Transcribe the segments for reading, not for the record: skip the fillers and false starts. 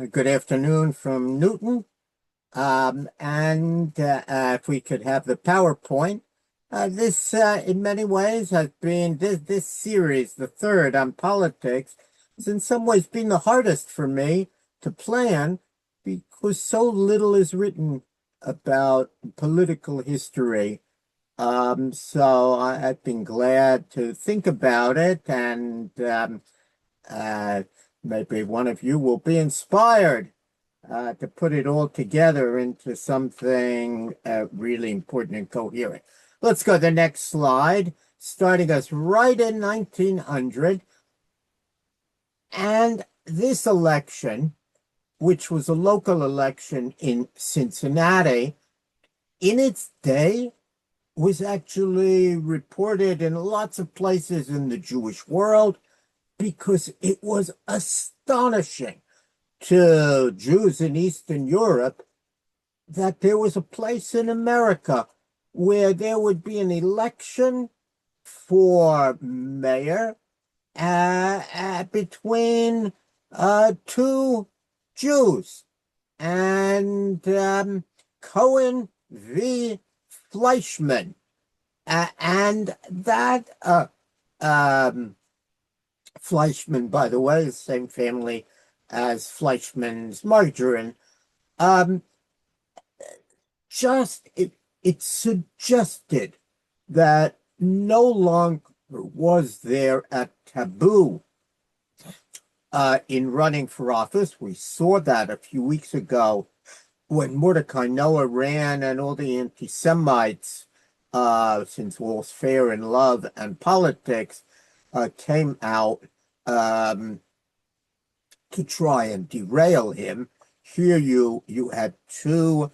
Good afternoon from Newton. And if we could have the PowerPoint, this in many ways has been this series, the third on politics, has in some ways been the hardest for me to plan because so little is written about political history. I've been glad to think about it, and uh, maybe one of you will be inspired to put it all together into something really important and coherent. Let's go to the next slide, starting us right in 1900. And this election, which was a local election in Cincinnati, in its day was actually reported in lots of places in the Jewish world because it was astonishing to Jews in Eastern Europe that there was a place in America where there would be an election for mayor between two Jews, and Cohen v. Fleischman. And that Fleischman, by the way, is the same family as Fleischmann's margarine. It suggested that no longer was there a taboo in running for office. We saw that a few weeks ago when Mordecai Noah ran and all the anti-Semites, since all's fair in love and politics, came out to try and derail him. Here you had two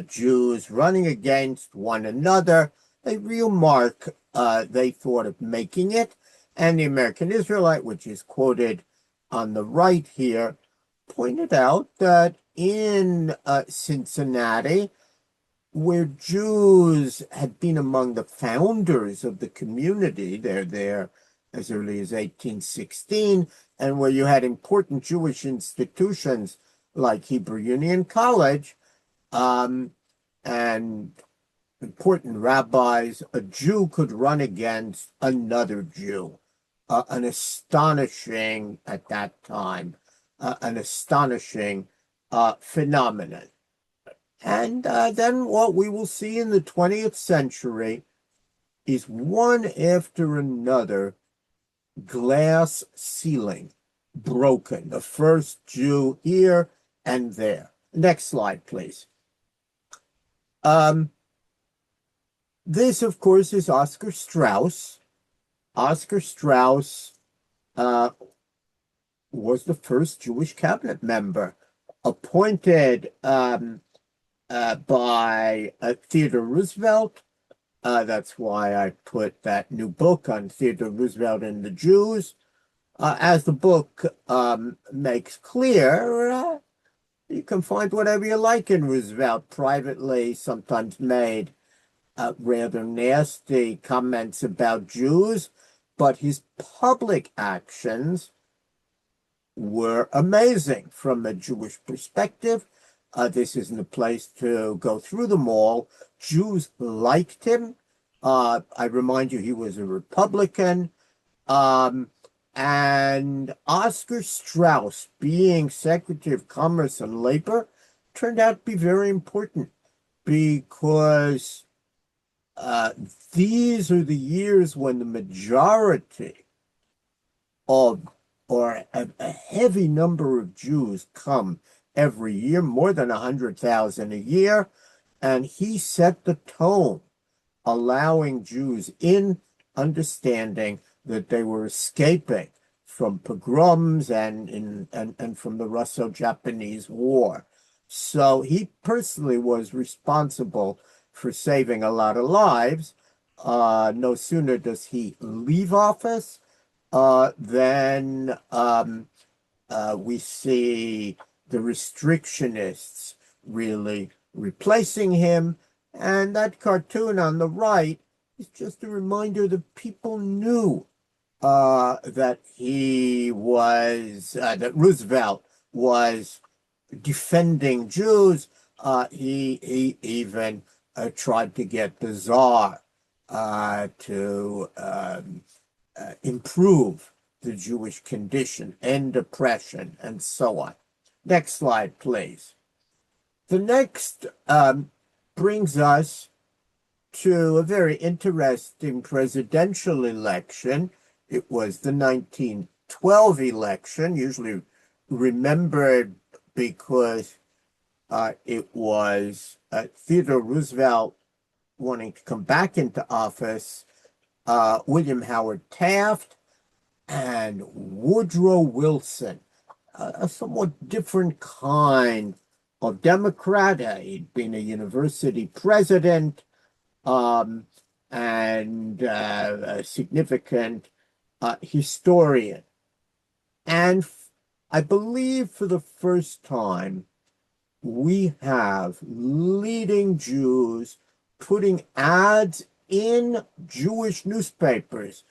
Jews running against one another, a real mark they thought of making it. And the American Israelite, which is quoted on the right here, pointed out that in Cincinnati, where Jews had been among the founders of the community, they're there as early as 1816, and where you had important Jewish institutions like Hebrew Union College, and important rabbis, a Jew could run against another Jew. An astonishing, at that time, an astonishing phenomenon. And then what we will see in the 20th century is one after another glass ceiling broken. The first Jew here and there. Next slide, please. This, of course, is Oscar Strauss. Oscar Strauss was the first Jewish cabinet member appointed by Theodore Roosevelt. That's why I put that new book on Theodore Roosevelt and the Jews. As the book makes clear, you can find whatever you like in Roosevelt. Privately, sometimes made rather nasty comments about Jews, but his public actions were amazing from a Jewish perspective. This isn't a place to go through them all. Jews liked him. I remind you, he was a Republican. And Oscar Strauss, being Secretary of Commerce and Labor, turned out to be very important because these are the years when the majority of, or a heavy number of Jews come every year, more than 100,000 a year, and he set the tone, allowing Jews in, understanding that they were escaping from pogroms and from the Russo-Japanese War. So he personally was responsible for saving a lot of lives. No sooner does he leave office than we see the restrictionists really replacing him. And that cartoon on the right is just a reminder that people knew that he was, that Roosevelt was defending Jews. He even tried to get the Tsar to improve the Jewish condition, end oppression, and so on. Next slide, please. The next brings us to a very interesting presidential election. It was the 1912 election, usually remembered because it was Theodore Roosevelt wanting to come back into office, William Howard Taft, and Woodrow Wilson, a somewhat different kind of Democrat. He'd been a university president and a significant historian. And I believe for the first time, we have leading Jews putting ads in Jewish newspapers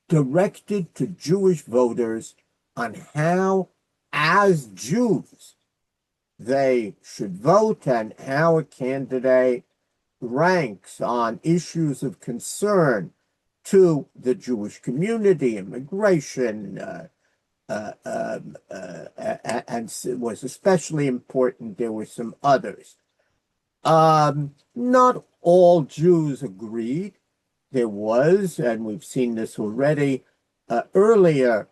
directed to Jewish voters on how, as Jews, they should vote and how a candidate ranks on issues of concern to the Jewish community, immigration, and was especially important. There were some others. Not all Jews agreed. There was, and we've seen this already earlier,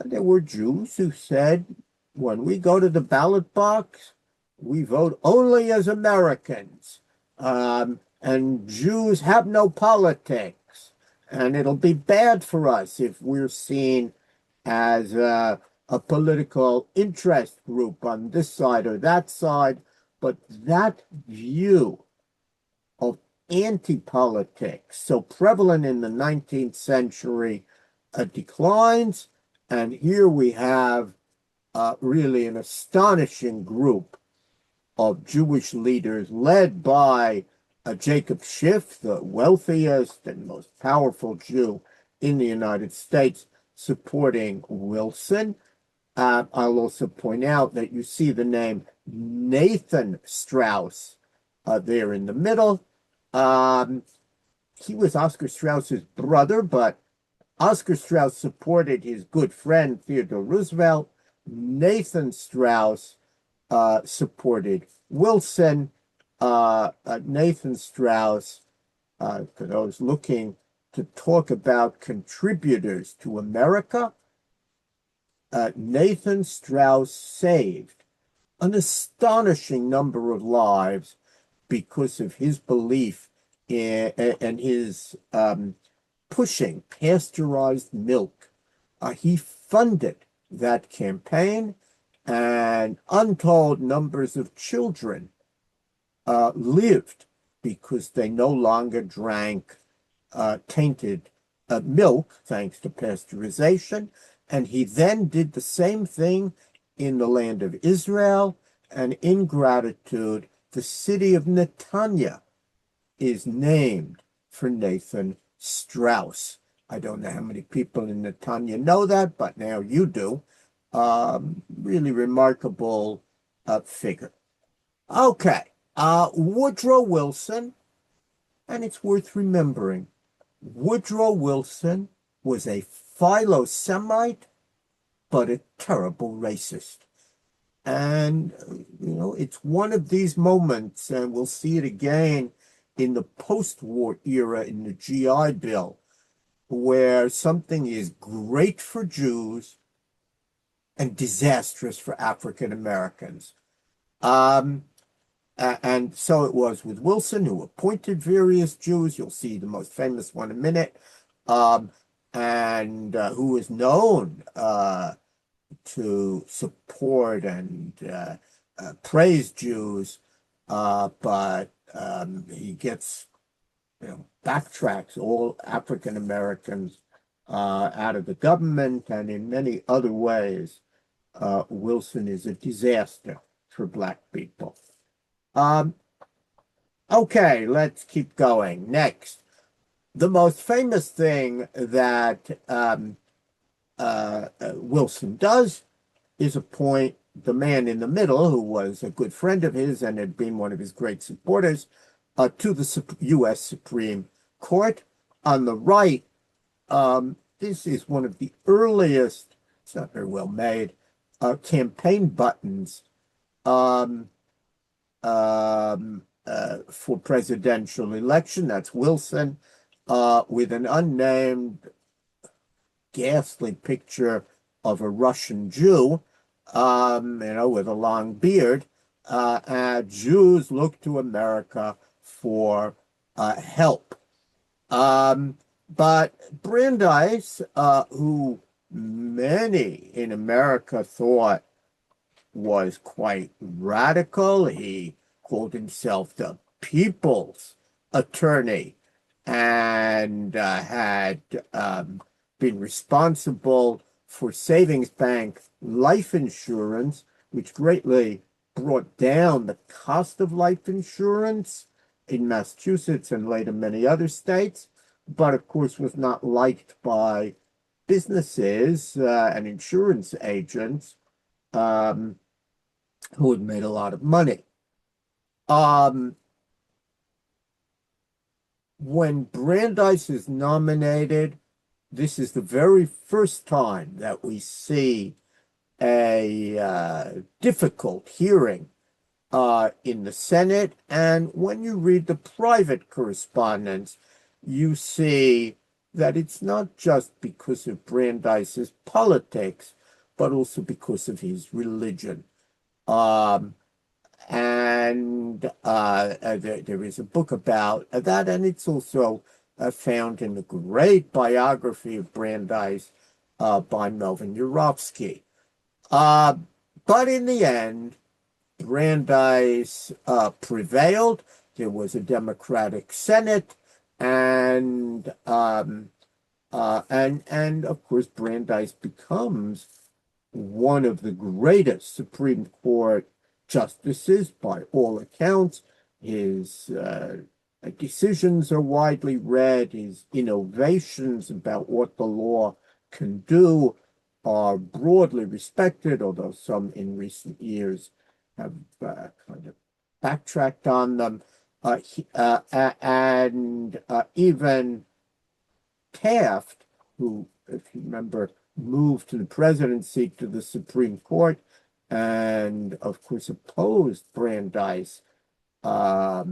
there were Jews who said, when we go to the ballot box, we vote only as Americans. And Jews have no politics. And it'll be bad for us if we're seen as a political interest group on this side or that side. But that view of anti-politics, so prevalent in the 19th century, declines. And here we have really an astonishing group of Jewish leaders led by Jacob Schiff, the wealthiest and most powerful Jew in the United States, supporting Wilson. I'll also point out that you see the name Nathan Strauss there in the middle. He was Oscar Strauss's brother, but Oscar Strauss supported his good friend Theodore Roosevelt. Nathan Strauss supported Wilson. Nathan Strauss, for those looking to talk about contributors to America, Nathan Strauss saved an astonishing number of lives because of his belief in and his pushing pasteurized milk. He funded that campaign, and untold numbers of children lived because they no longer drank tainted milk, thanks to pasteurization. And he then did the same thing in the land of Israel, and in gratitude, the city of Netanya is named for Nathan Strauss. I don't know how many people in Netanya know that, but now you do. Really remarkable figure. Okay, Woodrow Wilson, and it's worth remembering, Woodrow Wilson was a philo-Semite, but a terrible racist. And, it's one of these moments, and we'll see it again in the post-war era in the GI Bill, where something is great for Jews and disastrous for African Americans. And so it was with Wilson, who appointed various Jews. You'll see the most famous one in a minute, and who is known to support and praise Jews, but he gets, backtracks all African Americans out of the government, and in many other ways, Wilson is a disaster for Black people. Okay, let's keep going. Next, the most famous thing that Wilson does is appoint the man in the middle, who was a good friend of his and had been one of his great supporters, to the U.S. Supreme Court. On the right, this is one of the earliest, it's not very well made, campaign buttons um, for presidential election. That's Wilson, with an unnamed, ghastly picture of a Russian Jew, with a long beard. Jews look to America for help. But Brandeis, who many in America thought was quite radical, he called himself the people's attorney and had been responsible for savings bank life insurance, which greatly brought down the cost of life insurance in Massachusetts and later many other states, but of course was not liked by businesses and insurance agents who had made a lot of money. When Brandeis is nominated, this is the very first time that we see a difficult hearing in the Senate. And when you read the private correspondence, you see that it's not just because of Brandeis's politics, but also because of his religion. There is a book about that, and it's also found in the great biography of Brandeis by Melvin Urofsky. But in the end, Brandeis prevailed. There was a Democratic Senate, and of course Brandeis becomes one of the greatest Supreme Court justices by all accounts. His decisions are widely read. His innovations about what the law can do are broadly respected, although some in recent years have kind of backtracked on them. Even Taft, who, if you remember, moved to the presidency to the Supreme Court and, of course, opposed Brandeis, was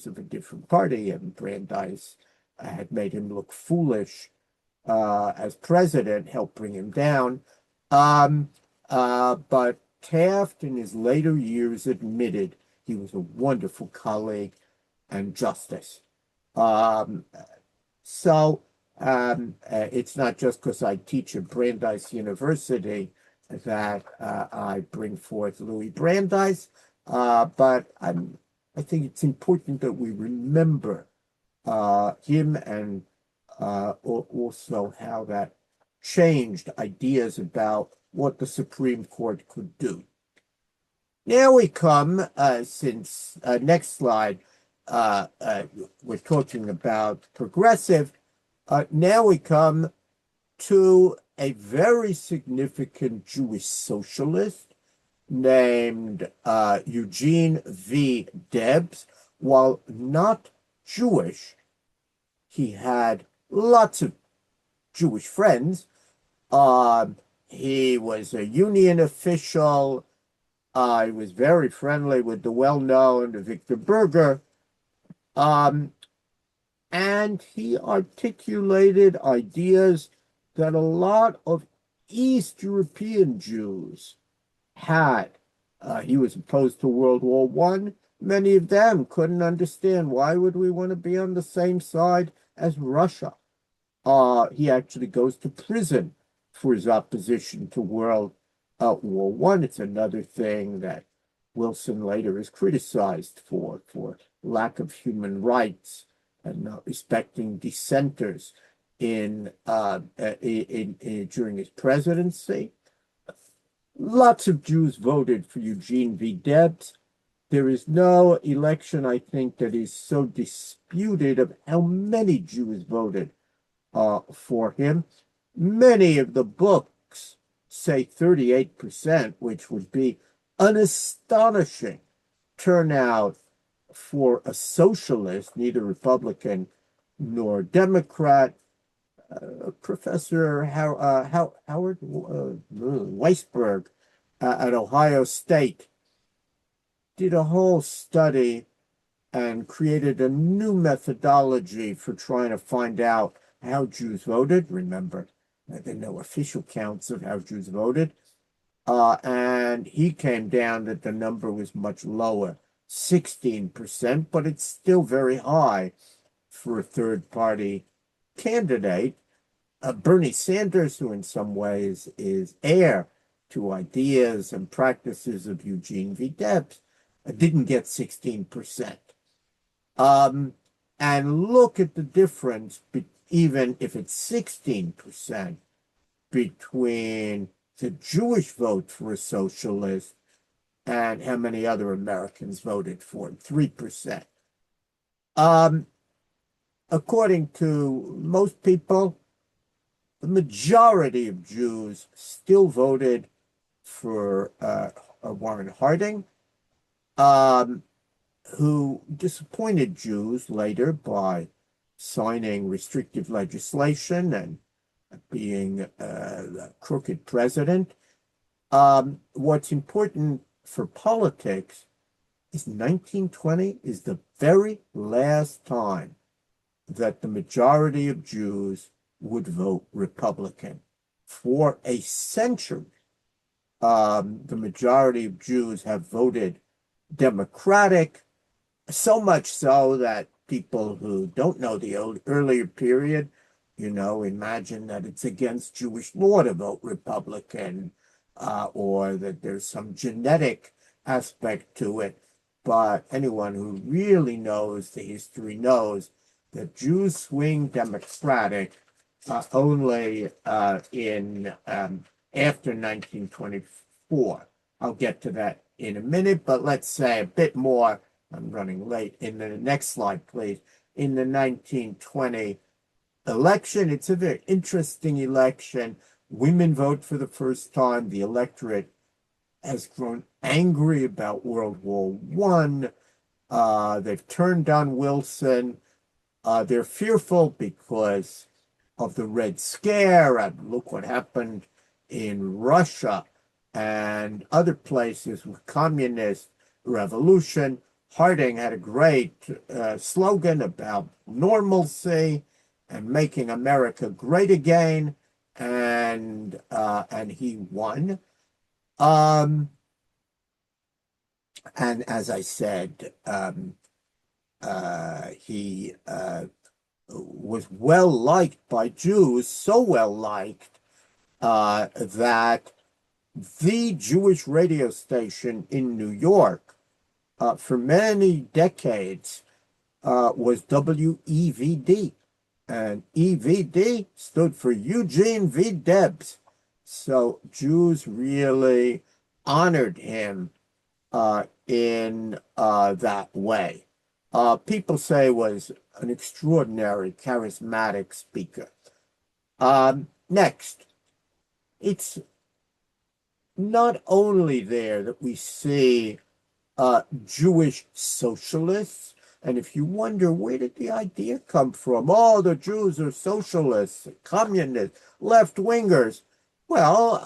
of a different party, and Brandeis had made him look foolish as president, helped bring him down. But Taft, in his later years, admitted he was a wonderful colleague and justice. It's not just because I teach at Brandeis University that I bring forth Louis Brandeis, but I think it's important that we remember him and also how that changed ideas about what the Supreme Court could do. Now we come, next slide, we're talking about progressive. Now we come to a very significant Jewish socialist named Eugene V. Debs. While not Jewish, he had lots of Jewish friends. He was a union official. He was very friendly with the well-known Victor Berger. And he articulated ideas that a lot of East European Jews had. He was opposed to World War I. Many of them couldn't understand, why would we want to be on the same side as Russia? He actually goes to prison for his opposition to World War I. It's another thing that Wilson later is criticized for lack of human rights and not respecting dissenters during his presidency. Lots of Jews voted for Eugene V. Debs. There is no election, I think, that is so disputed of how many Jews voted for him. Many of the books say 38%, which would be an astonishing turnout for a socialist, neither Republican nor Democrat. Professor Howard Weisberg at Ohio State did a whole study and created a new methodology for trying to find out how Jews voted. Remember, there are no official counts of how Jews voted. And he came down that the number was much lower, 16%, but it's still very high for a third-party candidate. Bernie Sanders, who in some ways is heir to ideas and practices of Eugene V. Debs, didn't get 16%. And look at the difference, even if it's 16%, between the Jewish vote for a socialist and how many other Americans voted for him, 3%. According to most people, the majority of Jews still voted for Warren Harding, who disappointed Jews later by signing restrictive legislation and being a crooked president. What's important for politics is 1920 is the very last time that the majority of Jews would vote Republican. For a century, the majority of Jews have voted Democratic, so much so that people who don't know the earlier period, imagine that it's against Jewish law to vote Republican, or that there's some genetic aspect to it. But anyone who really knows the history knows that Jews swing Democratic only in after 1924. I'll get to that in a minute, but let's say a bit more. I'm running late. In the next slide, please. In the 1920 election, it's a very interesting election. Women vote for the first time. The electorate has grown angry about World War I. They've turned on Wilson. They're fearful because of the Red Scare, and look what happened in Russia and other places with communist revolution. Harding had a great slogan about normalcy and making America great again, and he won. And as I said, he was well liked by Jews, so well liked that the Jewish radio station in New York for many decades was WEVD. And EVD stood for Eugene V. Debs. So Jews really honored him in that way. People say was an extraordinary, charismatic speaker. Next, it's not only there that we see Jewish socialists, and if you wonder where did the idea come from, the Jews are socialists, communists, left-wingers. Well,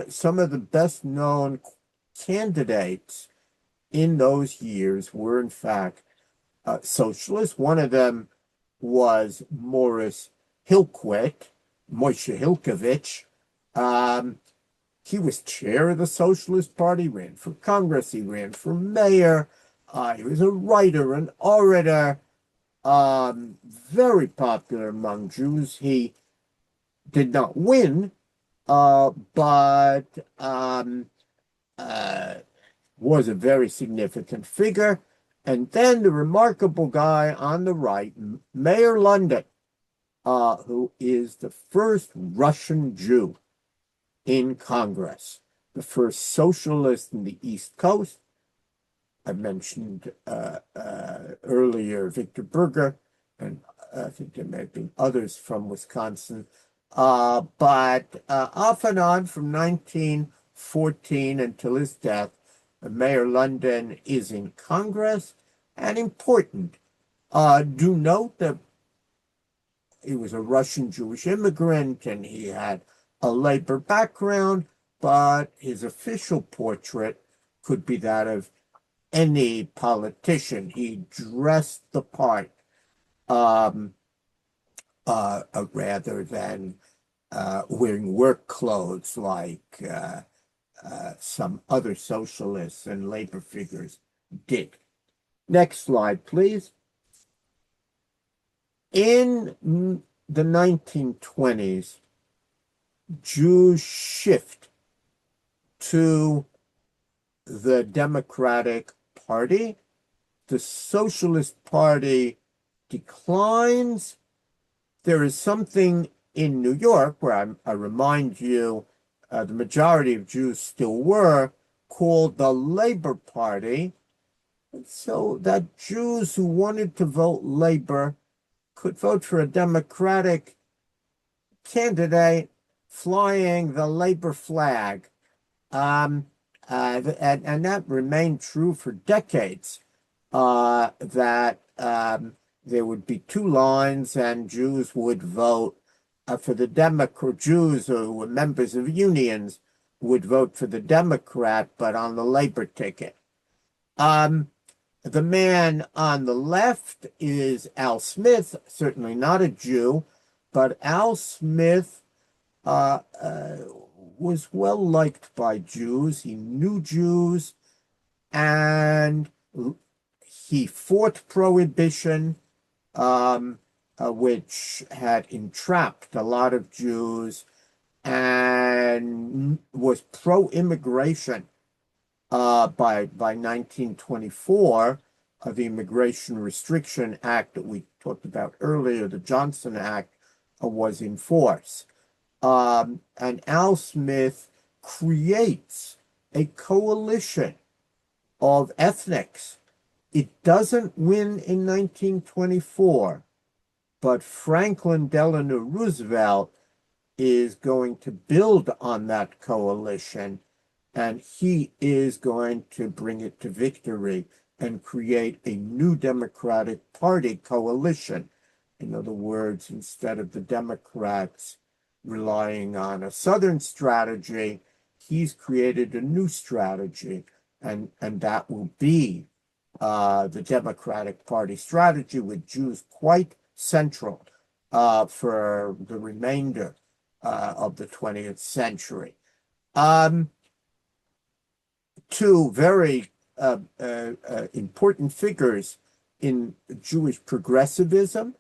some of the best-known candidates in those years were, in fact, socialists. One of them was Moshe Hilkovich. He was chair of the Socialist Party, ran for Congress, he ran for mayor. He was a writer, an orator, very popular among Jews. He did not win, but was a very significant figure. And then the remarkable guy on the right, Mayor London, who is the first Russian Jew in Congress, the first socialist in the East Coast. I mentioned earlier Victor Berger, and I think there may have been others from Wisconsin. But off and on from 1914 until his death, Mayor London is in Congress. And important, do note that he was a Russian Jewish immigrant and he had a labor background, but his official portrait could be that of any politician. He dressed the part rather than wearing work clothes like some other socialists and labor figures did. Next slide, please. In the 1920s, Jews shift to the Democratic Party. The Socialist Party declines. There is something in New York, where I remind you, the majority of Jews still were, called the Labor Party, so that Jews who wanted to vote Labor could vote for a Democratic candidate flying the Labor flag. And that remained true for decades, that there would be two lines and Jews would vote for the Democrat. Jews who were members of unions would vote for the Democrat, but on the Labor ticket. The man on the left is Al Smith, certainly not a Jew, but Al Smith was well liked by Jews. He knew Jews, and he fought prohibition, which had entrapped a lot of Jews, and was pro-immigration. By 1924, the Immigration Restriction Act that we talked about earlier, the Johnson Act, was in force. And Al Smith creates a coalition of ethnics. It doesn't win in 1924, but Franklin Delano Roosevelt is going to build on that coalition, and he is going to bring it to victory and create a new Democratic Party coalition. In other words, instead of the Democrats relying on a Southern strategy, he's created a new strategy, and that will be the Democratic Party strategy, with Jews quite central for the remainder of the 20th century. Two very important figures in Jewish progressivism.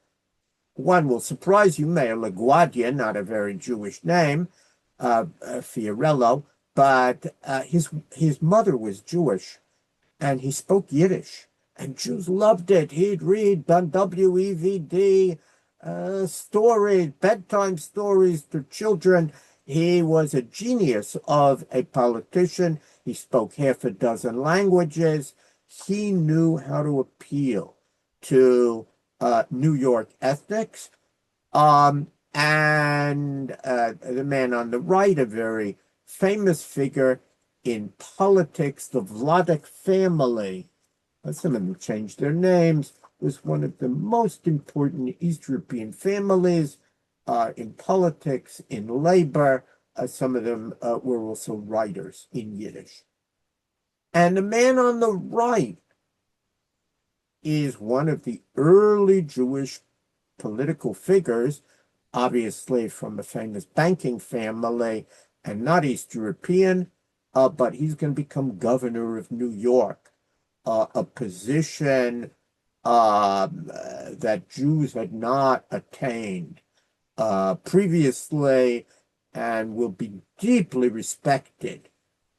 One will surprise you, Meir LaGuardia, not a very Jewish name, Fiorello, but his mother was Jewish, and he spoke Yiddish, and Jews loved it. He'd read WEVD stories, bedtime stories to children. He was a genius of a politician. He spoke half a dozen languages. He knew how to appeal to New York ethnics. And the man on the right, a very famous figure in politics, the Vladeck family, some of them changed their names, was one of the most important East European families in politics, in labor. Some of them were also writers in Yiddish. And the man on the right is one of the early Jewish political figures, obviously from a famous banking family and not East European, but he's going to become governor of New York, a position that Jews had not attained previously, and will be deeply respected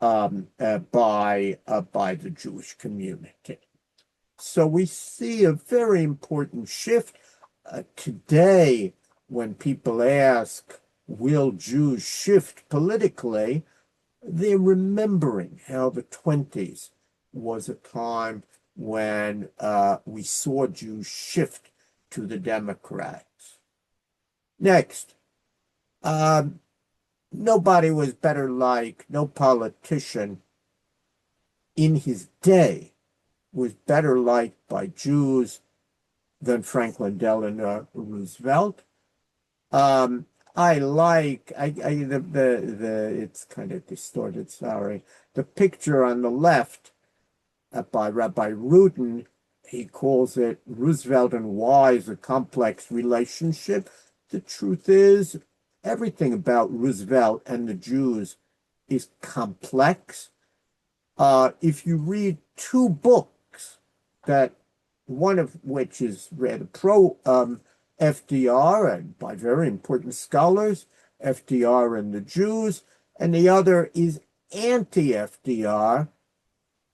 by the Jewish community. So we see a very important shift. Today, when people ask, will Jews shift politically, they're remembering how the 20s was a time when we saw Jews shift to the Democrats. Next, Nobody was better liked, no politician in his day was better liked by Jews than Franklin Delano Roosevelt. I like it's kind of distorted, sorry. The picture on the left by Rabbi Rudin, he calls it Roosevelt and Wise, a complex relationship. The truth is, everything about Roosevelt and the Jews is complex. If you read two books, that one of which is read pro FDR and by very important scholars, FDR and the Jews, and the other is anti-FDR,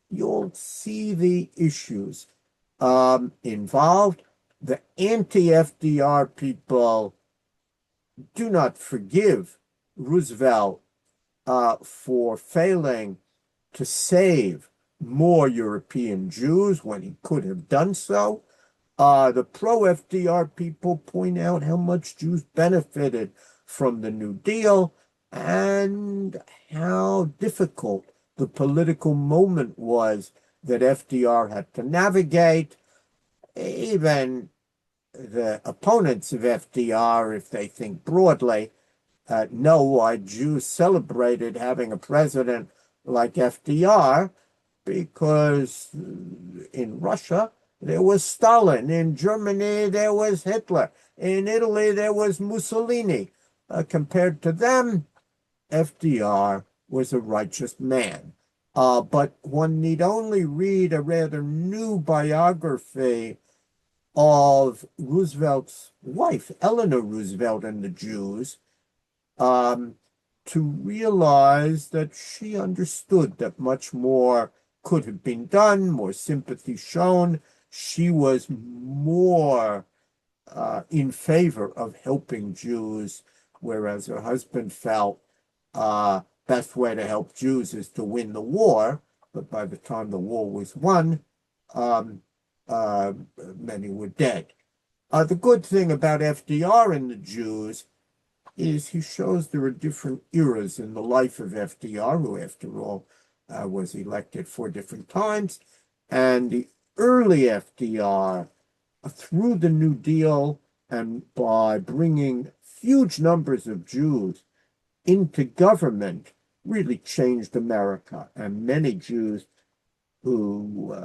you'll see the issues involved. The anti-FDR people do not forgive Roosevelt for failing to save more European Jews when he could have done so. The pro-FDR people point out how much Jews benefited from the New Deal and how difficult the political moment was that FDR had to navigate. Even the opponents of FDR, if they think broadly, know why Jews celebrated having a president like FDR, because in Russia there was Stalin, in Germany there was Hitler, in Italy there was Mussolini. Compared to them, FDR was a righteous man. But one need only read a rather new biography of Roosevelt's wife, Eleanor Roosevelt, and the Jews, to realize that she understood that much more could have been done, more sympathy shown. She was more in favor of helping Jews, whereas her husband felt best way to help Jews is to win the war. But by the time the war was won, many were dead. The good thing about FDR and the Jews is he shows there are different eras in the life of FDR, who, after all, was elected 4 different times. And the early FDR, through the New Deal and by bringing huge numbers of Jews into government, really changed America. And many Jews who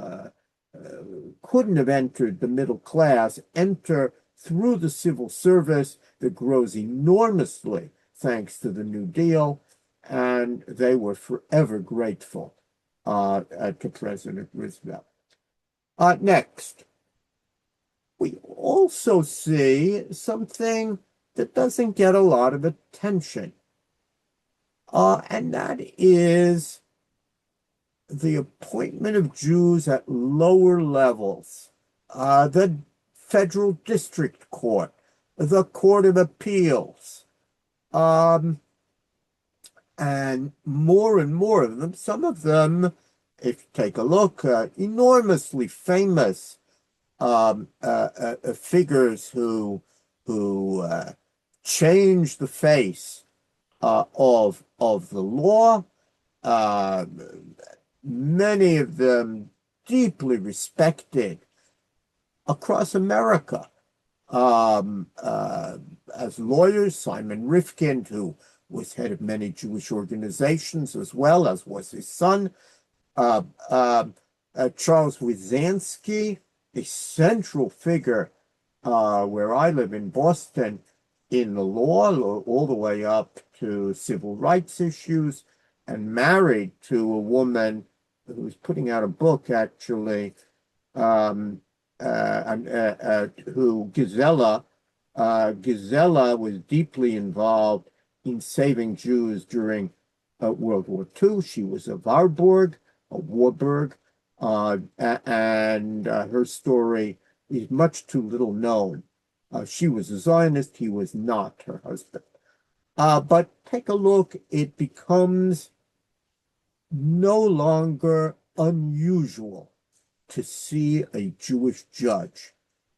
couldn't have entered the middle class enter through the civil service that grows enormously thanks to the New Deal, and they were forever grateful to President Roosevelt. Next, we also see something that doesn't get a lot of attention, and that is the appointment of Jews at lower levels, the Federal District Court, the Court of Appeals, and more of them, some of them, if you take a look, enormously famous figures who changed the face of the law, many of them deeply respected across America as lawyers. Simon Rifkind, who was head of many Jewish organizations, as well as was his son. Charles Wyzanski, a central figure where I live in Boston in the law, all the way up to civil rights issues, and married to a woman who was putting out a book, actually, who Gisela was deeply involved in saving Jews during World War II. She was a Warburg, and her story is much too little known. She was a Zionist, he was not, her husband. But take a look, it becomes no longer unusual to see a Jewish judge.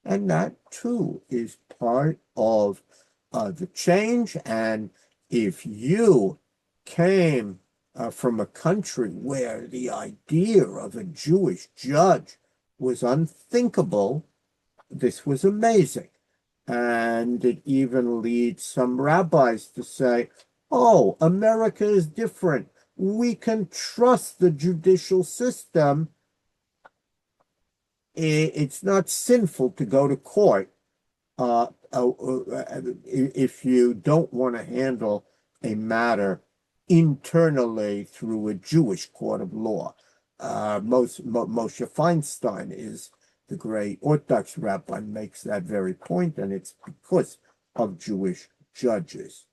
And that, too, is part of the change. And if you came from a country where the idea of a Jewish judge was unthinkable, this was amazing. And it even leads some rabbis to say, oh, America is different. We can trust the judicial system. It's not sinful to go to court if you don't want to handle a matter internally through a Jewish court of law. Moshe Feinstein is the great Orthodox rabbi, makes that very point, and it's because of Jewish judges.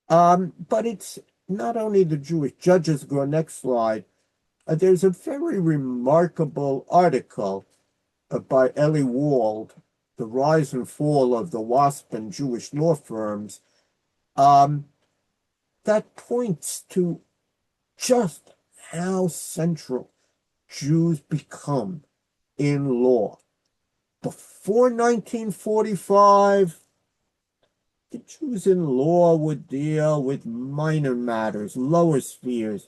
But it's not only the Jewish judges. Go next slide. There's a very remarkable article by Eli Wald, The Rise and Fall of the WASP and Jewish Law Firms, that points to just how central Jews become in law. Before 1945, the Jews in law would deal with minor matters, lower spheres,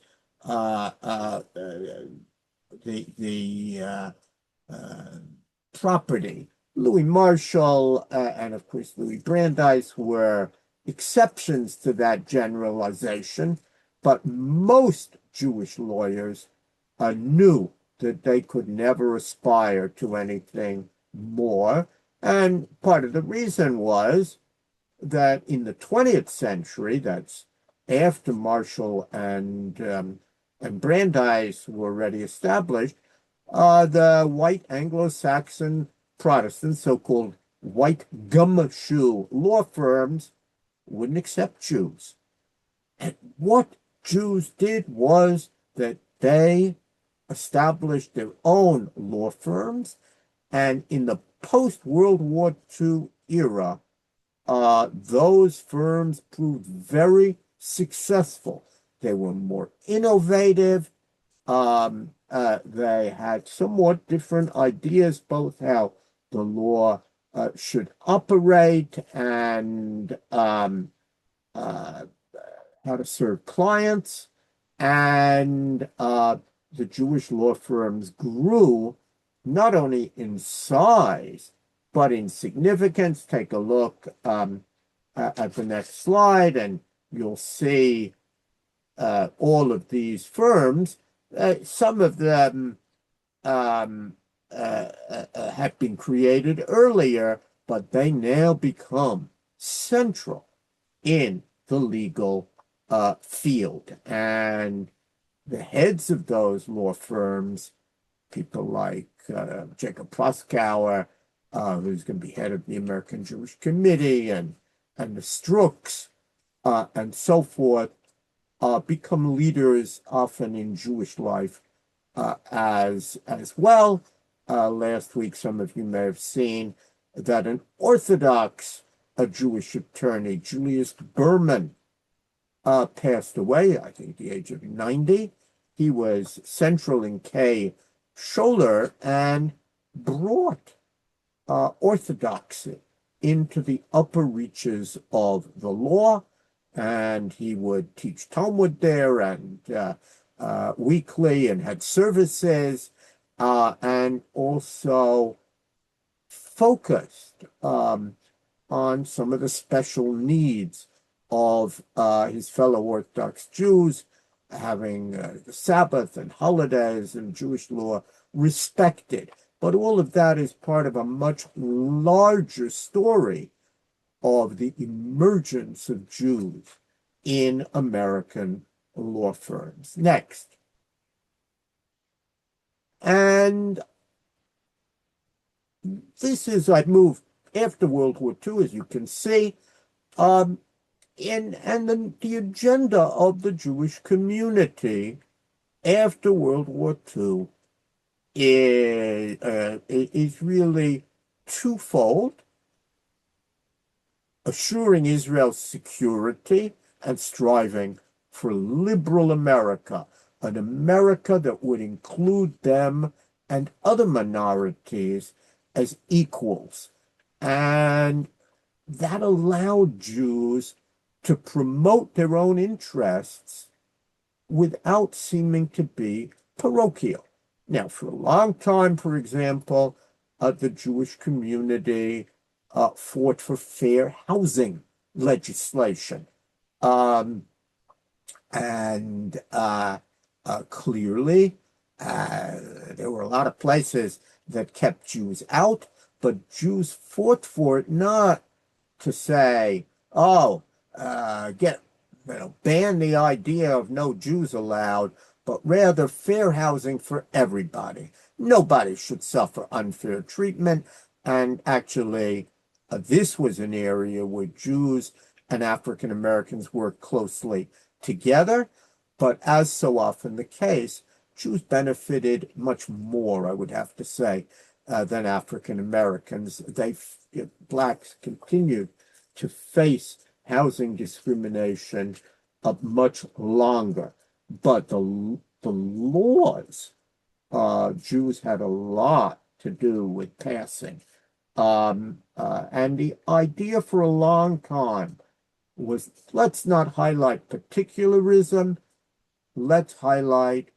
property. Louis Marshall and, of course, Louis Brandeis were exceptions to that generalization, but most Jewish lawyers knew that they could never aspire to anything more. And part of the reason was that in the 20th century, that's after Marshall and Brandeis were already established, the white Anglo-Saxon Protestants, so-called white gumshoe law firms, wouldn't accept Jews. And what Jews did was that they established their own law firms, and in the post-World War II era, those firms proved very successful. They were more innovative. They had somewhat different ideas, both how the law should operate and how to serve clients. And the Jewish law firms grew not only in size, but in significance. Take a look at the next slide, and you'll see all of these firms. Some of them had been created earlier, but they now become central in the legal field. And the heads of those law firms, people like Jacob Proskauer, who's going to be head of the American Jewish Committee, and the Strooks, and so forth, become leaders often in Jewish life as well. Last week, some of you may have seen that an Orthodox Jewish attorney, Julius Berman, passed away, I think, at the age of 90. He was central in K. Scholler and brought orthodoxy into the upper reaches of the law, and he would teach Talmud there and weekly, and had services, and also focused on some of the special needs of his fellow Orthodox Jews, having the Sabbath and holidays and Jewish law respected. But all of that is part of a much larger story of the emergence of Jews in American law firms. Next. And this is, I've moved after World War II, as you can see, and the agenda of the Jewish community after World War II is really twofold: assuring Israel's security and striving for liberal America, an America that would include them and other minorities as equals. And that allowed Jews to promote their own interests without seeming to be parochial. Now, for a long time, for example, the Jewish community fought for fair housing legislation. And clearly, there were a lot of places that kept Jews out, but Jews fought for it not to say, oh, ban the idea of no Jews allowed, but rather fair housing for everybody. Nobody should suffer unfair treatment. And actually, this was an area where Jews and African Americans worked closely together. But as so often the case, Jews benefited much more, I would have to say, than African Americans. Blacks continued to face housing discrimination much longer. But the laws, Jews had a lot to do with passing. And the idea for a long time was, let's not highlight particularism, let's highlight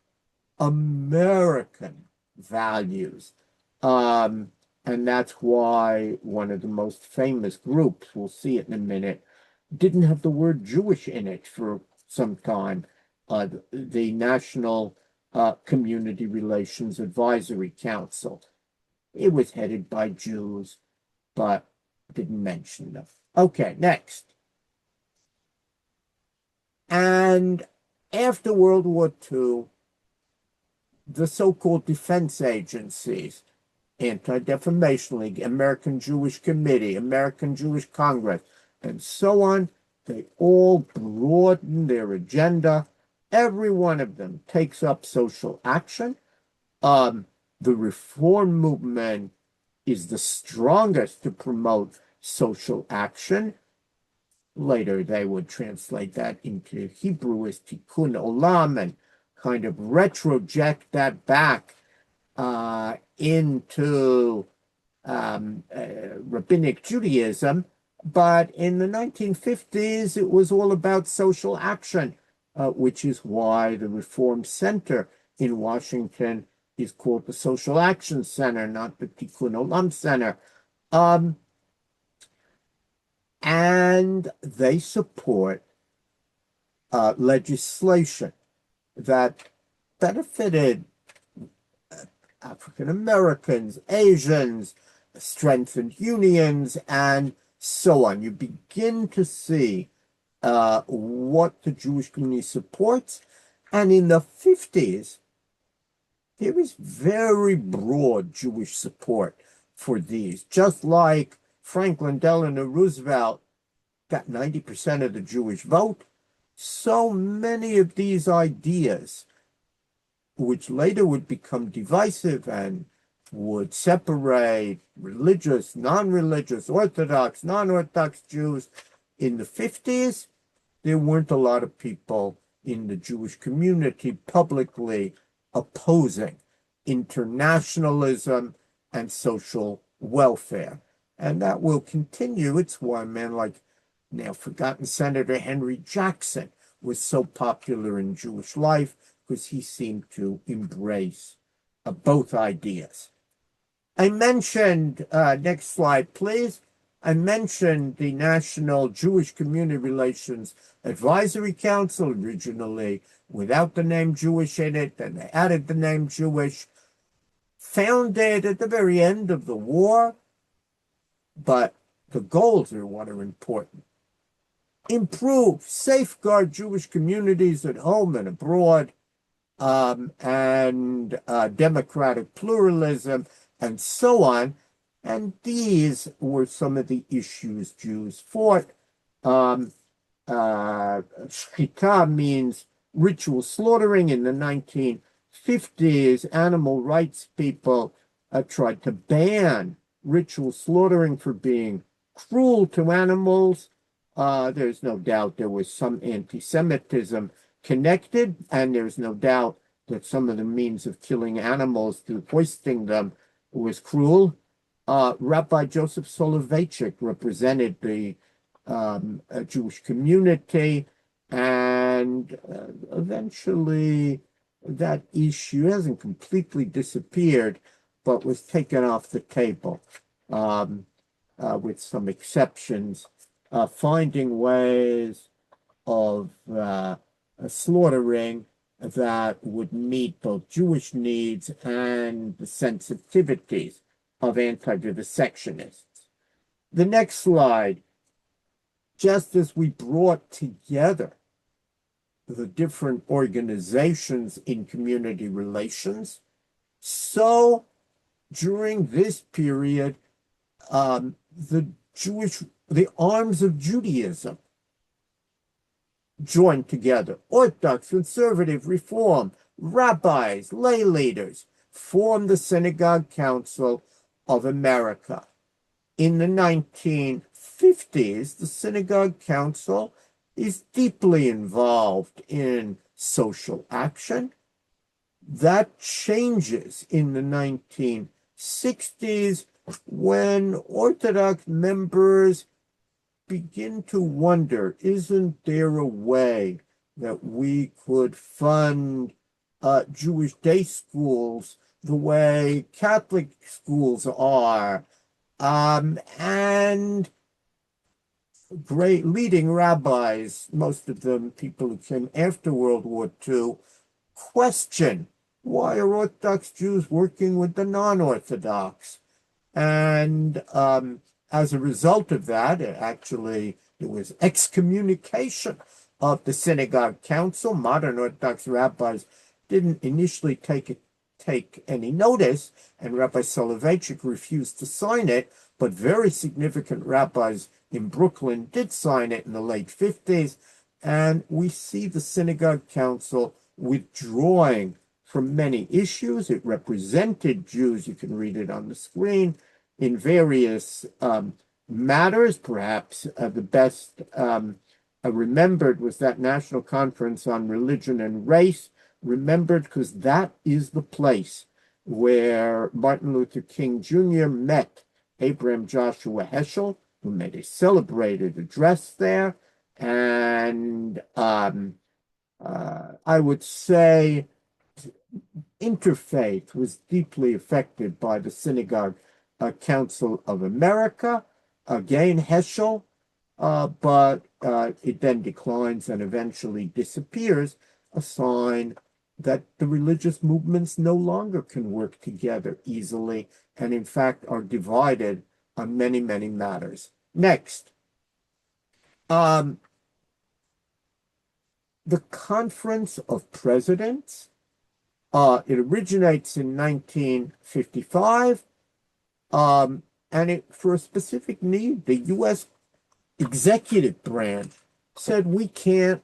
American values. And that's why one of the most famous groups, we'll see it in a minute, didn't have the word Jewish in it for some time. The National Community Relations Advisory Council. It was headed by Jews, but didn't mention them. Okay, next. And after World War II, the so-called defense agencies, Anti-Defamation League, American Jewish Committee, American Jewish Congress, and so on, they all broaden their agenda. Every one of them takes up social action. The reform movement is the strongest to promote social action. Later, they would translate that into Hebrew as tikkun olam and kind of retroject that back into rabbinic Judaism. But in the 1950s, it was all about social action, which is why the Reform Center in Washington is called the Social Action Center, not the Tikkun Olam Center. And they support legislation that benefited African Americans, Asians, strengthened unions, and so on. You begin to see what the Jewish community supports. And in the 50s, there is very broad Jewish support for these. Just like Franklin Delano Roosevelt got 90% of the Jewish vote, so many of these ideas, which later would become divisive and would separate religious, non-religious, Orthodox, non-Orthodox Jews, in the 50s, there weren't a lot of people in the Jewish community publicly opposing internationalism and social welfare. And that will continue. It's why a man like now forgotten Senator Henry Jackson was so popular in Jewish life, because he seemed to embrace both ideas. I mentioned, next slide, please. I mentioned the National Jewish Community Relations Advisory Council, originally without the name Jewish in it, then they added the name Jewish, founded at the very end of the war, but the goals are what are important. Improve, safeguard Jewish communities at home and abroad, and democratic pluralism, and so on. And these were some of the issues Jews fought. Shchita means ritual slaughtering. In the 1950s, animal rights people tried to ban ritual slaughtering for being cruel to animals. There's no doubt there was some anti-Semitism connected, and there's no doubt that some of the means of killing animals through hoisting them was cruel. Rabbi Joseph Soloveitchik represented the a Jewish community, and eventually that issue hasn't completely disappeared, but was taken off the table, with some exceptions, finding ways of slaughtering that would meet both Jewish needs and the sensitivities of anti-vivisectionists. The next slide, just as we brought together the different organizations in community relations, so during this period, the arms of Judaism joined together. Orthodox, conservative, reform, rabbis, lay leaders formed the Synagogue Council of America. In the 1950s, the Synagogue Council is deeply involved in social action. That changes in the 1960s when Orthodox members begin to wonder, isn't there a way that we could fund Jewish day schools the way Catholic schools are? And great leading rabbis, most of them people who came after World War II, question, why are Orthodox Jews working with the non-Orthodox? And as a result of that, there was excommunication of the Synagogue Council. Modern Orthodox rabbis didn't initially take any notice, and Rabbi Soloveitchik refused to sign it, but very significant rabbis in Brooklyn did sign it in the late 50s, and we see the Synagogue Council withdrawing from many issues. It represented Jews, you can read it on the screen, in various matters. Perhaps the best remembered was that National Conference on Religion and Race, remembered because that is the place where Martin Luther King Jr. met Abraham Joshua Heschel, who made a celebrated address there. And I would say interfaith was deeply affected by the Synagogue Council of America. Again, Heschel, but it then declines and eventually disappears, a sign that the religious movements no longer can work together easily and in fact are divided on many, many matters. Next. The Conference of Presidents, it originates in 1955, and for a specific need, the U.S. executive branch said we can't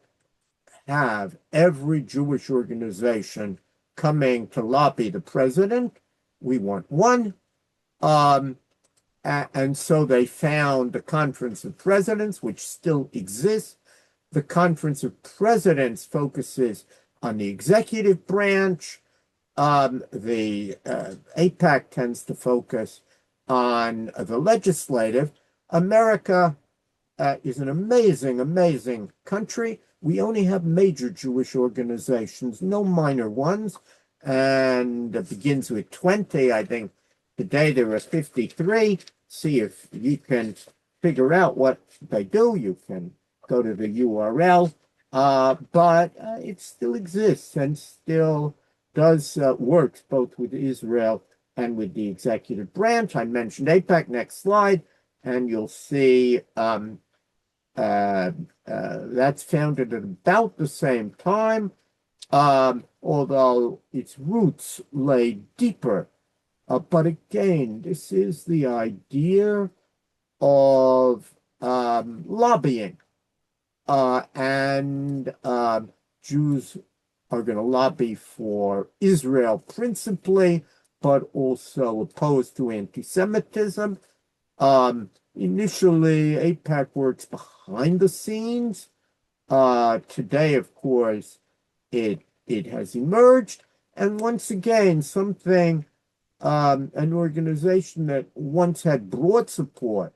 have every Jewish organization coming to lobby the president. We want one. And so they found the Conference of Presidents, which still exists. The Conference of Presidents focuses on the executive branch. The AIPAC tends to focus on the legislative. America is an amazing, amazing country. We only have major Jewish organizations, no minor ones, and it begins with 20. I think today there are 53. See if you can figure out what they do. You can go to the URL, but it still exists and still does work both with Israel and with the executive branch. I mentioned AIPAC. Next slide, and you'll see that's founded at about the same time, although its roots lay deeper. But again, this is the idea of lobbying, and Jews are going to lobby for Israel principally, but also opposed to anti-Semitism. Initially, AIPAC works behind the scenes. Today, of course, it has emerged, and once again, something, an organization that once had broad support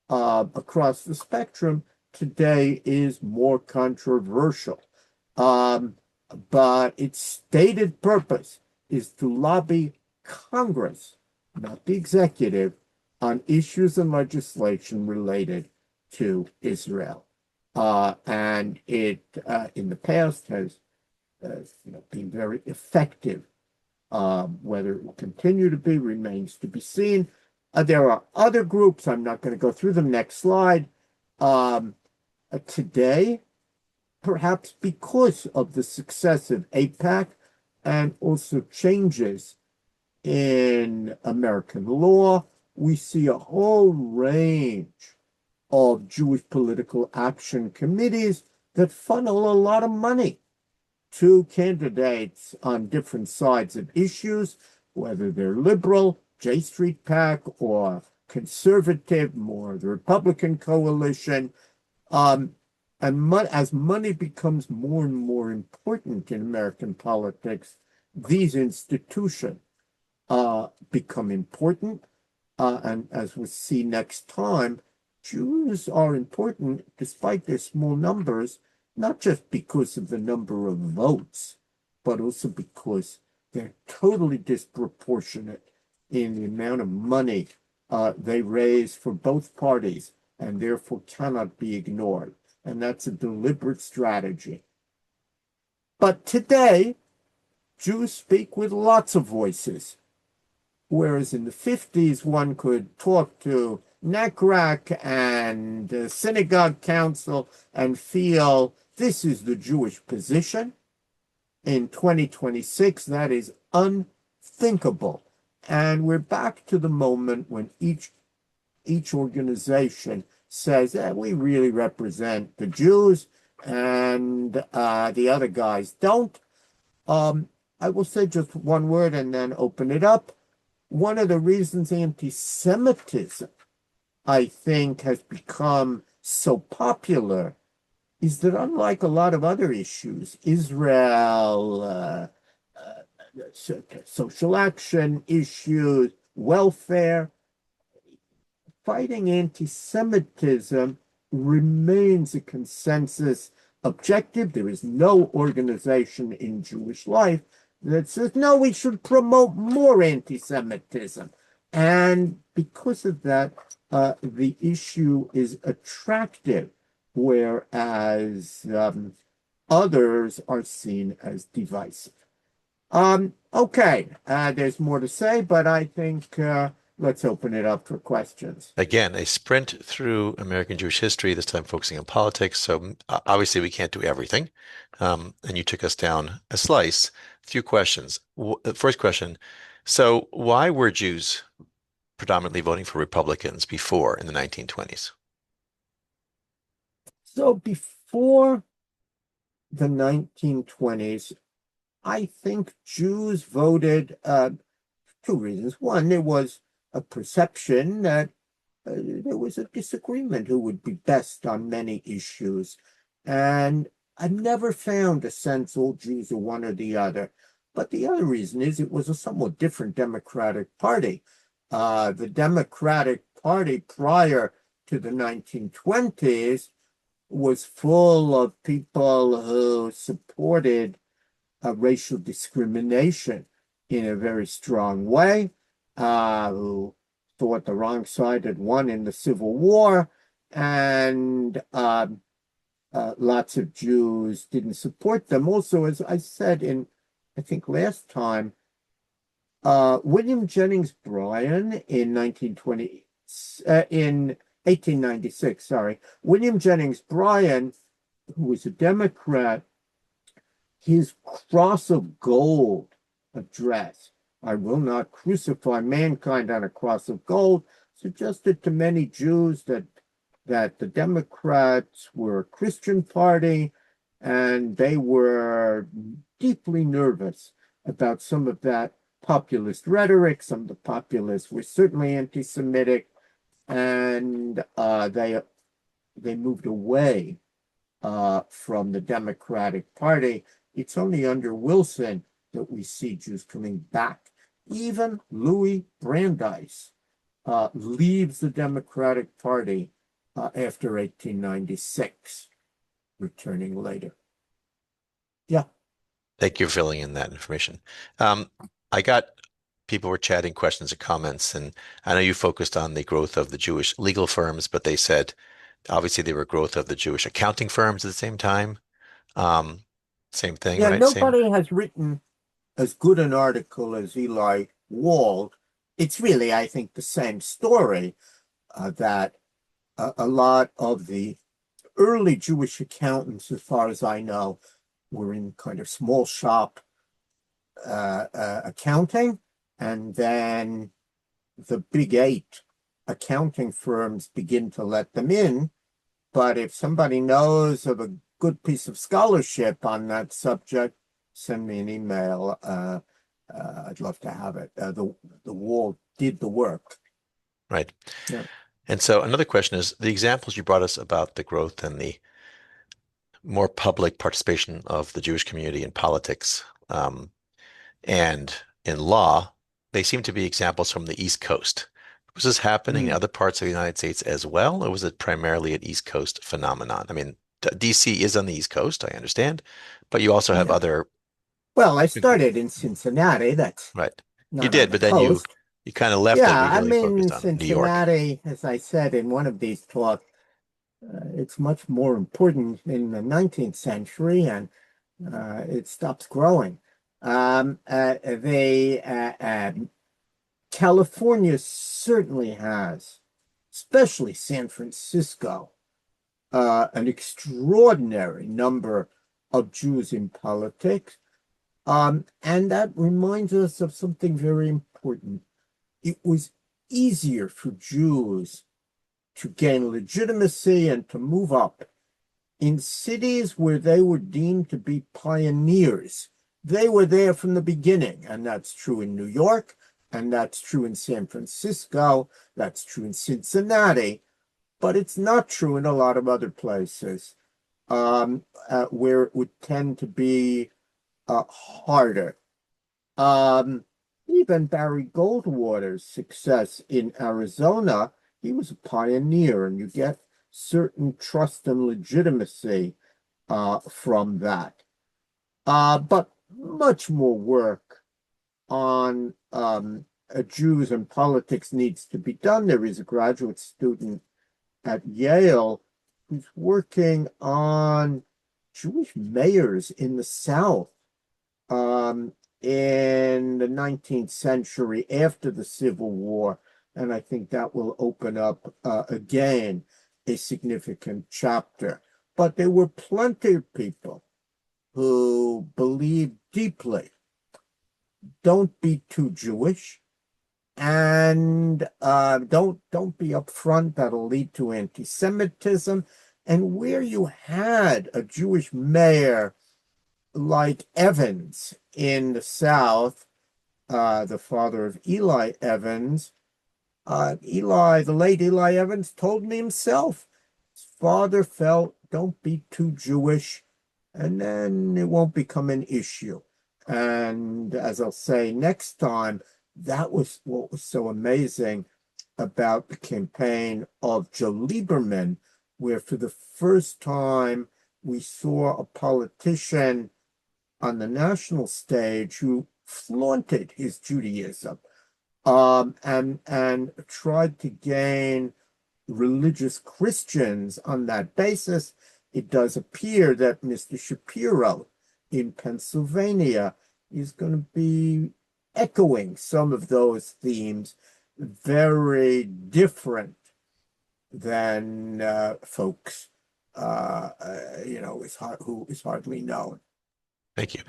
across the spectrum today is more controversial. But its stated purpose is to lobby Congress, not the executive, on issues and legislation related to Israel. And it, in the past, has been very effective. Whether it will continue to be remains to be seen. There are other groups. I'm not going to go through them. Next slide. Today, perhaps because of the success of AIPAC and also changes in American law, we see a whole range of Jewish political action committees that funnel a lot of money to candidates on different sides of issues, whether they're liberal, J Street PAC, or conservative, more the Republican coalition. And as money becomes more and more important in American politics, these institutions become important. And as we'll see next time, Jews are important despite their small numbers, not just because of the number of votes, but also because they're totally disproportionate in the amount of money they raise for both parties and therefore cannot be ignored. And that's a deliberate strategy. But today, Jews speak with lots of voices. Whereas in the 50s, one could talk to NACRAC and synagogue council and feel this is the Jewish position. In 2026, that is unthinkable. And we're back to the moment when each organization says that we really represent the Jews and the other guys don't. I will say just one word and then open it up. One of the reasons anti-Semitism, I think, has become so popular is that unlike a lot of other issues, Israel, social action issues, welfare, fighting anti-Semitism remains a consensus objective. There is no organization in Jewish life that says, no, we should promote more anti-Semitism. And because of that, the issue is attractive, whereas others are seen as divisive. Okay, there's more to say, but I think let's open it up for questions. Again, a sprint through American Jewish history, this time focusing on politics. So obviously we can't do everything. And you took us down a slice. A few questions. First question. So why were Jews predominantly voting for Republicans before in the 1920s? So before the 1920s, I think Jews voted two reasons. One, there was a perception that there was a disagreement who would be best on many issues. And I've never found a sense all Jews are one or the other. But the other reason is it was a somewhat different Democratic Party. The Democratic Party prior to the 1920s was full of people who supported racial discrimination in a very strong way, who thought the wrong side had won in the Civil War, and lots of Jews didn't support them. Also, as I said I think last time, William Jennings Bryan in 1896, William Jennings Bryan, who was a Democrat, his Cross of Gold address, I will not crucify mankind on a cross of gold, suggested to many Jews that the Democrats were a Christian party and they were deeply nervous about some of that populist rhetoric. Some of the populists were certainly anti-Semitic, and they moved away from the Democratic Party. It's only under Wilson that we see Jews coming back. Even Louis Brandeis leaves the Democratic Party after 1896, returning later. Yeah. Thank you for filling in that information. Um, I got people were chatting questions and comments, and I know you focused on the growth of the Jewish legal firms, but they said obviously they were growth of the Jewish accounting firms at the same time. Um, Same thing, Yeah, right? Same, nobody has written as good an article as Eli Wald. It's really, I think, the same story, that a lot of the early Jewish accountants, as far as I know, were in kind of small shop accounting, and then the big eight accounting firms begin to let them in. But if somebody knows of a good piece of scholarship on that subject, send me an email. I'd love to have it. The wall did the work. right? Yeah. And so another question is the examples you brought us about the growth and the more public participation of the Jewish community in politics, and in law, they seem to be examples from the East Coast. Was this happening in Mm. other parts of the United States as well, or was it primarily an East Coast phenomenon? I mean, DC is on the East Coast, I understand, but you also have Yeah. other, Well, I started in Cincinnati. That's right? You not on did, the but then you coast. you kind of left it. Yeah, We I really mean, focused on New York, Cincinnati, as I said in one of these talks, it's much more important in the 19th century, and it stops growing. California certainly has, especially San Francisco, an extraordinary number of Jews in politics. And that reminds us of something very important. It was easier for Jews to gain legitimacy and to move up in cities where they were deemed to be pioneers. They were there from the beginning, and that's true in New York, and that's true in San Francisco, that's true in Cincinnati, but it's not true in a lot of other places, where it would tend to be harder. Um, Even Barry Goldwater's success in Arizona, he was a pioneer, and you get certain trust and legitimacy from that. But much more work on Jews and politics needs to be done. There is a graduate student at Yale who's working on Jewish mayors in the South, in the 19th century after the Civil War. And I think that will open up again a significant chapter. But there were plenty of people who believed deeply, don't be too Jewish, and don't be upfront. That'll lead to anti-Semitism. And where you had a Jewish mayor like Evans in the South, the father of Eli Evans, the late Eli Evans, told me himself, his father felt, don't be too Jewish, and then it won't become an issue. And as I'll say next time, that was what was so amazing about the campaign of Joe Lieberman, where for the first time we saw a politician on the national stage who flaunted his Judaism, and tried to gain religious Christians on that basis. It does appear that Mr. Shapiro in Pennsylvania is going to be echoing some of those themes, very different than folks, who is hardly known. Thank you.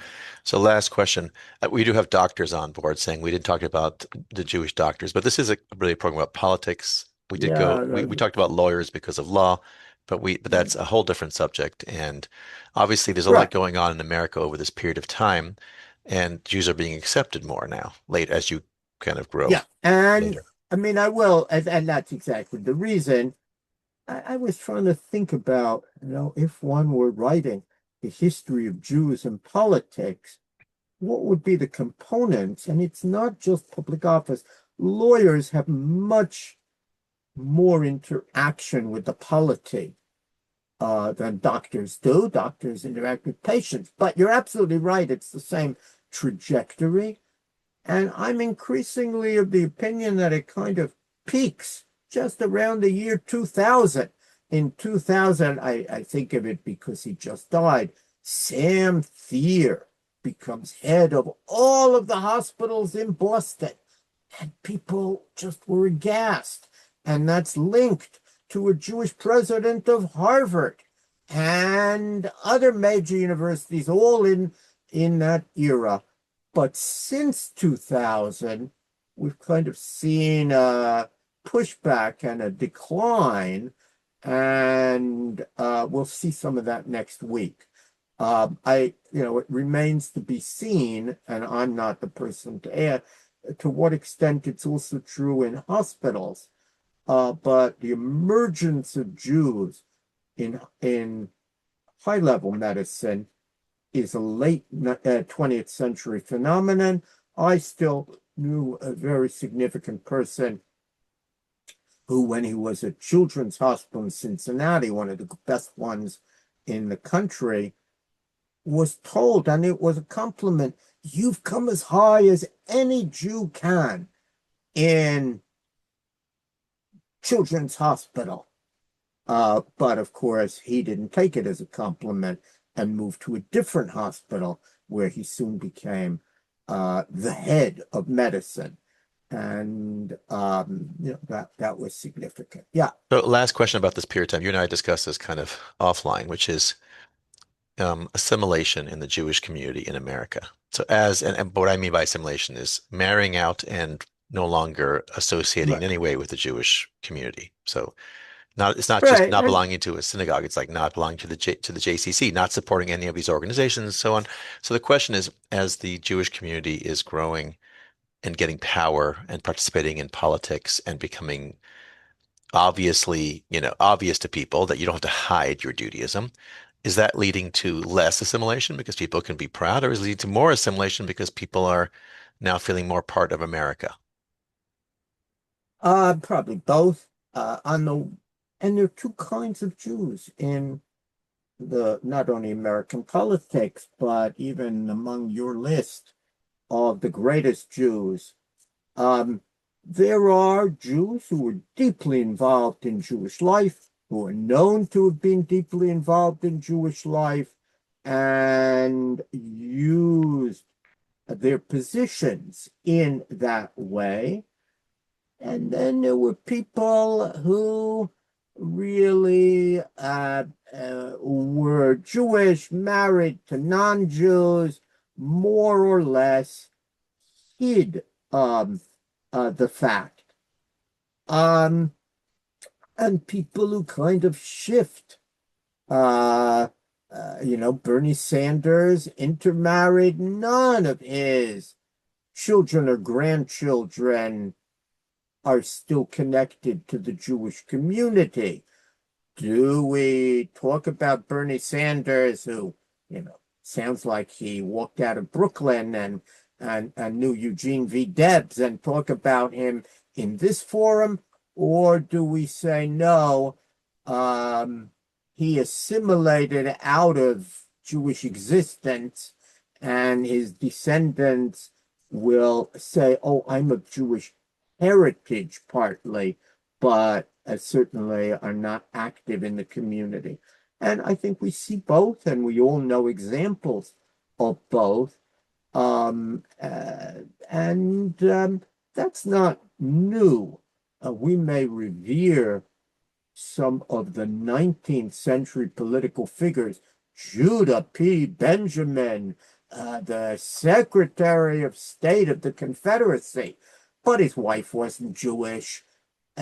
So last question. We do have doctors on board saying we didn't talk about the Jewish doctors, but this is really a program about politics. We did go, we Yeah, talked about lawyers because of law, but that's a whole different subject. And obviously there's a lot right. going on in America over this period of time, and Jews are being accepted more now, late as you kind of grow Yeah. And later. I mean, I will, and that's exactly the reason. I was trying to think about, if one were writing the history of Jews and politics, what would be the components? And it's not just public office. Lawyers have much more interaction with the polity than doctors do. Doctors interact with patients, but you're absolutely right. It's the same trajectory. And I'm increasingly of the opinion that it kind of peaks just around the year 2000. In 2000, I think of it because he just died. Sam Thier becomes head of all of the hospitals in Boston. And people just were aghast. And that's linked to a Jewish president of Harvard and other major universities, all in that era. But since 2000, we've kind of seen a pushback and a decline, and we'll see some of that next week. It remains to be seen, and I'm not the person to add to what extent it's also true in hospitals. But the emergence of Jews in high-level medicine is a late 20th century phenomenon. I still knew a very significant person who, when he was at Children's Hospital in Cincinnati, one of the best ones in the country, was told, and it was a compliment, you've come as high as any Jew can in Children's Hospital. But of course, he didn't take it as a compliment and moved to a different hospital where he soon became the head of medicine. And that was significant. Yeah. So last question about this period of time. You and I discussed this kind of offline, which is assimilation in the Jewish community in America. So and what I mean by assimilation is marrying out and no longer associating in Right. any way with the Jewish community. So it's not just Right. not And belonging to a synagogue. It's like not belonging to the JCC, not supporting any of these organizations, so on. So the question is, as the Jewish community is growing and getting power and participating in politics and becoming obviously, obvious to people that you don't have to hide your Judaism, is that leading to less assimilation because people can be proud, or is it leading to more assimilation because people are now feeling more part of America? probably both. And there are two kinds of Jews in the not only American politics, but even among your list of the greatest Jews. Um, there are Jews who were deeply involved in Jewish life, who are known to have been deeply involved in Jewish life, and used their positions in that way. And then there were people who really were Jewish, married to non-Jews, more or less hid the fact. Um, and people who kind of shift. Bernie Sanders intermarried. None of his children or grandchildren are still connected to the Jewish community. Do we talk about Bernie Sanders, who, sounds like he walked out of Brooklyn and knew Eugene V. Debs, and talk about him in this forum? Or do we say, no, he assimilated out of Jewish existence, and his descendants will say, oh, I'm of Jewish heritage partly, but certainly are not active in the community. And I think we see both, and we all know examples of both. That's not new. We may revere some of the 19th century political figures, Judah P. Benjamin, the Secretary of State of the Confederacy, but his wife wasn't Jewish.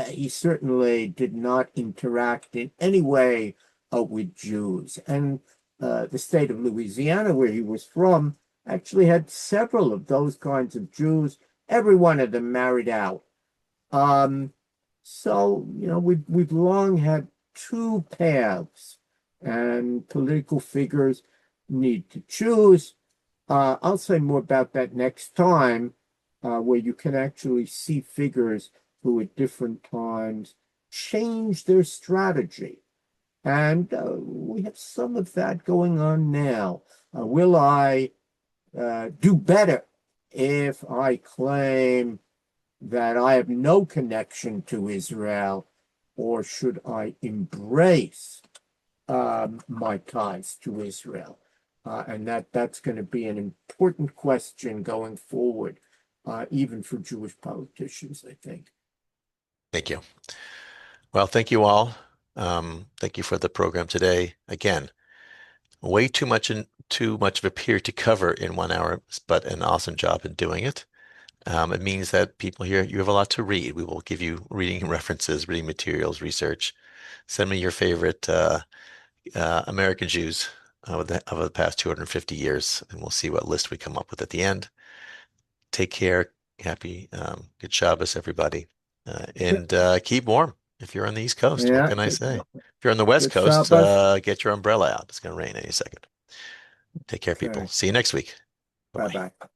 He certainly did not interact in any way with Jews. And the state of Louisiana, where he was from, actually had several of those kinds of Jews, every one of them married out. We've long had two paths, and political figures need to choose. I'll say more about that next time, where you can actually see figures who at different times change their strategy. And we have some of that going on now. Will I do better if I claim that I have no connection to Israel, or should I embrace my ties to Israel? And that's going to be an important question going forward, even for Jewish politicians, I think. Thank you. Well, thank you all. Thank you for the program today. Again, way too much of a period to cover in 1 hour, but an awesome job in doing it. It means that people here, you have a lot to read. We will give you reading references, reading materials, research. Send me your favorite American Jews of the past 250 years, and we'll see what list we come up with at the end. Take care. Happy, good Shabbos, everybody. And keep warm if you're on the East Coast. What Yeah, can I say? If you're on the West good Coast, Shabbos. get your umbrella out. It's going to rain any second. Take care, people. Okay, See you next week. Bye-bye. bye-bye.